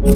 Yo,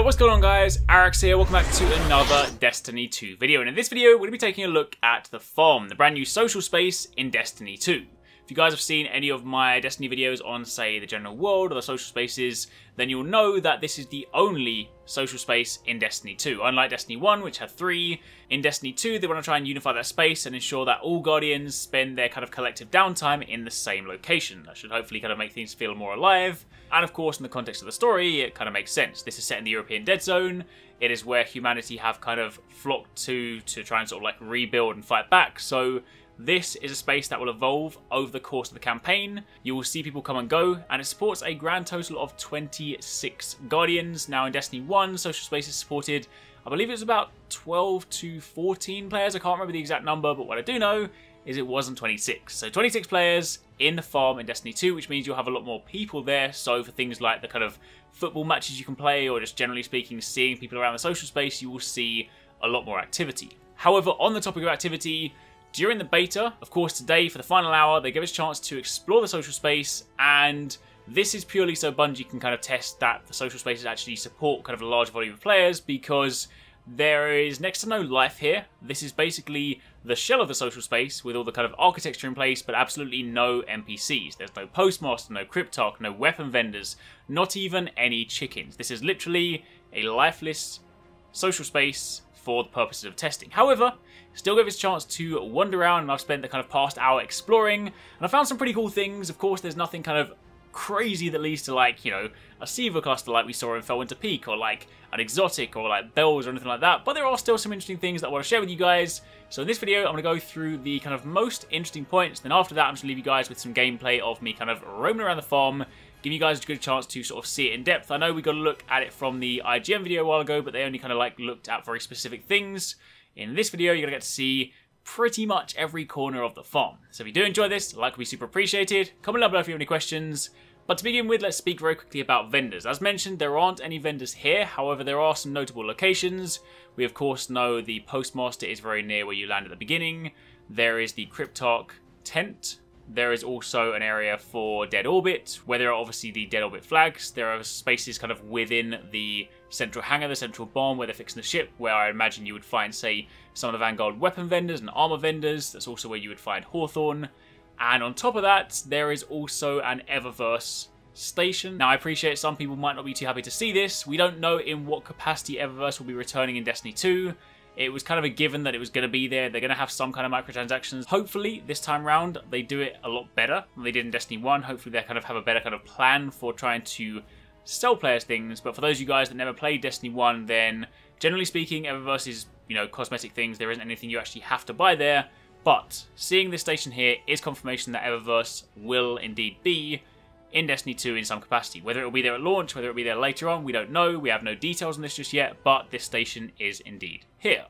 what's going on guys? Arekkz here, welcome back to another Destiny 2 video, and in this video we're going to be taking a look at the Farm, the brand new social space in Destiny 2. If you guys have seen any of my Destiny videos on, say, the general world or the social spaces, then you'll know that this is the only social space in Destiny 2. Unlike Destiny 1, which had 3, in Destiny 2 they want to try and unify that space and ensure that all Guardians spend their kind of collective downtime in the same location. That should hopefully kind of make things feel more alive. And of course, in the context of the story, it kind of makes sense. This is set in the European Dead Zone. It is where humanity have kind of flocked to try and sort of like rebuild and fight back. So this is a space that will evolve over the course of the campaign. You will see people come and go, and it supports a grand total of 26 Guardians. Now in Destiny 1, social spaces supported, I believe it was about 12 to 14 players. I can't remember the exact number, but what I do know is it wasn't 26. So 26 players in the Farm in Destiny 2, which means you'll have a lot more people there. So for things like the kind of football matches you can play, or just generally speaking, seeing people around the social space, you will see a lot more activity. However, on the topic of activity, during the beta, of course today for the final hour, they give us a chance to explore the social space, and this is purely so Bungie can kind of test that the social spaces actually support kind of a large volume of players, because there is next to no life here. This is basically the shell of the social space with all the kind of architecture in place, but absolutely no NPCs. There's no postmaster, no cryptarch, no weapon vendors, not even any chickens. This is literally a lifeless social space for the purposes of testing. However, still gave us a chance to wander around, and I've spent the kind of past hour exploring, and I found some pretty cool things. Of course, there's nothing kind of crazy that leads to, like, you know, a Siva cluster like we saw in Felwinter Peak, or like an exotic, or like bells or anything like that, but there are still some interesting things that I want to share with you guys. So in this video, I'm going to go through the kind of most interesting points, then after that I'm just going to leave you guys with some gameplay of me kind of roaming around the farm, give you guys a good chance to sort of see it in depth. I know we got to look at it from the IGN video a while ago, but they only kind of like looked at very specific things. In this video, you're going to get to see pretty much every corner of the farm. So if you do enjoy this, a like would be super appreciated. Comment down below if you have any questions. But to begin with, let's speak very quickly about vendors. As mentioned, there aren't any vendors here. However, there are some notable locations. We of course know the Postmaster is very near where you land at the beginning. There is the Cryptarch tent. There is also an area for Dead Orbit, where there are obviously the Dead Orbit flags. There are spaces kind of within the central hangar, the central bomb, where they're fixing the ship, where I imagine you would find, say, some of the Vanguard weapon vendors and armor vendors. That's also where you would find Hawthorne. And on top of that, there is also an Eververse station. Now, I appreciate some people might not be too happy to see this. We don't know in what capacity Eververse will be returning in Destiny 2. It was kind of a given that it was going to be there. They're going to have some kind of microtransactions. Hopefully, this time around, they do it a lot better than they did in Destiny 1. Hopefully, they kind of have a better kind of plan for trying to sell players things. But for those of you guys that never played Destiny 1, then generally speaking, Eververse is, you know, cosmetic things. There isn't anything you actually have to buy there. But seeing this station here is confirmation that Eververse will indeed be in Destiny 2 in some capacity. Whether it will be there at launch, whether it will be there later on, we don't know. We have no details on this just yet, but this station is indeed here.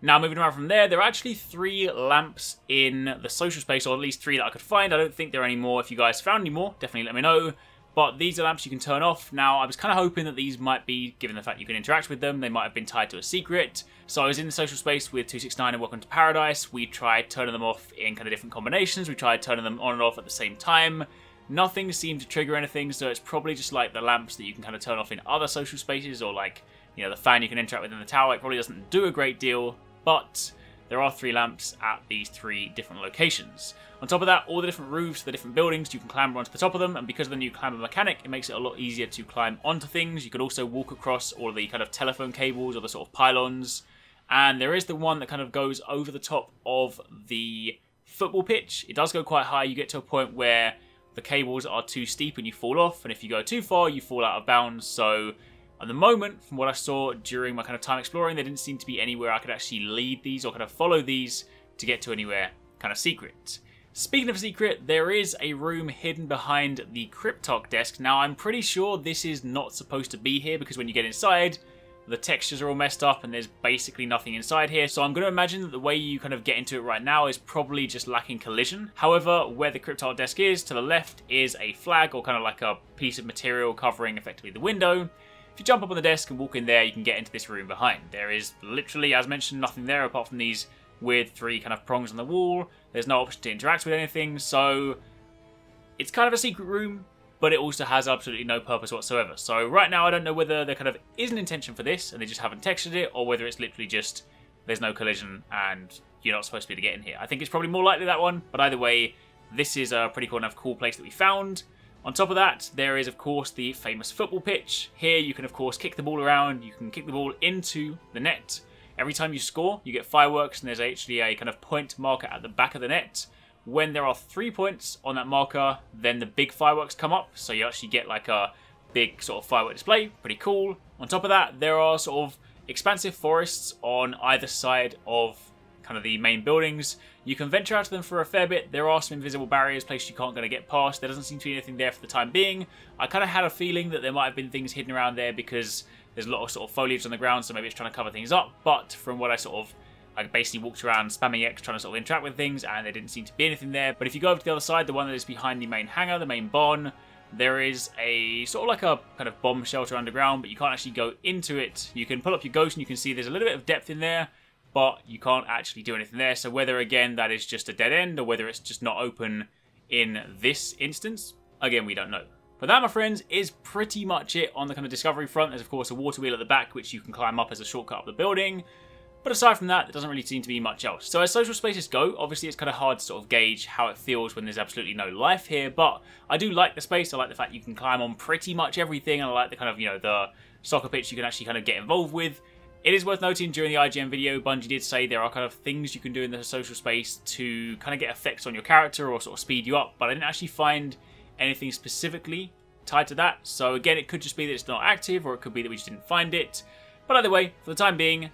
Now, moving around from there, there are actually 3 lamps in the social space, or at least 3 that I could find. I don't think there are any more. If you guys found any more, definitely let me know. But these are lamps you can turn off. Now, I was kind of hoping that these might be, given the fact you can interact with them, they might have been tied to a secret. So I was in the social space with TwoSixNine and Welcome to Paradise. We tried turning them off in kind of different combinations. We tried turning them on and off at the same time. Nothing seemed to trigger anything, so it's probably just like the lamps that you can kind of turn off in other social spaces, or like, you know, the fan you can interact with in the tower. It probably doesn't do a great deal, but there are 3 lamps at these 3 different locations. On top of that, all the different roofs, the different buildings, you can climb onto the top of them, and because of the new climber mechanic, it makes it a lot easier to climb onto things. You can also walk across all of the kind of telephone cables or the sort of pylons, and there is the one that kind of goes over the top of the football pitch. It does go quite high. You get to a point where the cables are too steep and you fall off, and if you go too far, you fall out of bounds. So at the moment, from what I saw during my kind of time exploring, there didn't seem to be anywhere I could actually lead these or kind of follow these to get to anywhere kind of secret. Speaking of secret, there is a room hidden behind the Cryptarch desk. Now, I'm pretty sure this is not supposed to be here, because when you get inside, the textures are all messed up and there's basically nothing inside here. So I'm going to imagine that the way you kind of get into it right now is probably just lacking collision. However, where the Cryptarch desk is, to the left is a flag, or kind of like a piece of material covering effectively the window. If you jump up on the desk and walk in there, you can get into this room behind. There is literally, as mentioned, nothing there apart from these weird 3 kind of prongs on the wall. There's no option to interact with anything, so it's kind of a secret room. but it also has absolutely no purpose whatsoever. So right now I don't know whether there kind of is an intention for this and they just haven't textured it, or whether it's literally just there's no collision and you're not supposed to be able to get in here. I think it's probably more likely that one, but either way, this is a pretty cool enough cool place that we found. On top of that, there is of course the famous football pitch. Here you can of course kick the ball around, you can kick the ball into the net. Every time you score, you get fireworks, and there's actually a kind of point marker at the back of the net. When there are 3 points on that marker, then the big fireworks come up, so you actually get like a big sort of firework display. Pretty cool. On top of that, there are sort of expansive forests on either side of kind of the main buildings. You can venture out of them for a fair bit. There are some invisible barriers, places you can't going to get past. There doesn't seem to be anything there for the time being. I kind of had a feeling that there might have been things hidden around there because there's a lot of sort of foliage on the ground, so maybe it's trying to cover things up. But from what I basically walked around spamming X trying to sort of interact with things, and there didn't seem to be anything there. But if you go over to the other side, the one that is behind the main hangar, the main barn, there is a sort of like a kind of bomb shelter underground, but you can't actually go into it. You can pull up your ghost and you can see there's a little bit of depth in there, but you can't actually do anything there. So whether, again, that is just a dead end, or whether it's just not open in this instance, again, we don't know. But that, my friends, is pretty much it on the kind of discovery front. There's, of course, a water wheel at the back, which you can climb up as a shortcut up the building. But aside from that, there doesn't really seem to be much else. So as social spaces go, obviously it's kind of hard to sort of gauge how it feels when there's absolutely no life here. But I do like the space. I like the fact you can climb on pretty much everything. And I like the kind of, you know, the soccer pitch you can actually kind of get involved with. It is worth noting, during the IGN video, Bungie did say there are kind of things you can do in the social space to kind of get effects on your character or sort of speed you up. But I didn't actually find anything specifically tied to that. So again, it could just be that it's not active, or it could be that we just didn't find it. But either way, for the time being,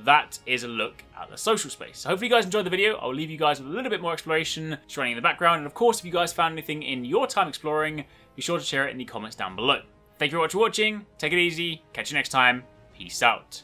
that is a look at the social space. So hopefully you guys enjoyed the video. I'll leave you guys with a little bit more exploration just running in the background. And of course, if you guys found anything in your time exploring, be sure to share it in the comments down below. Thank you very much for watching. Take it easy. Catch you next time. Peace out.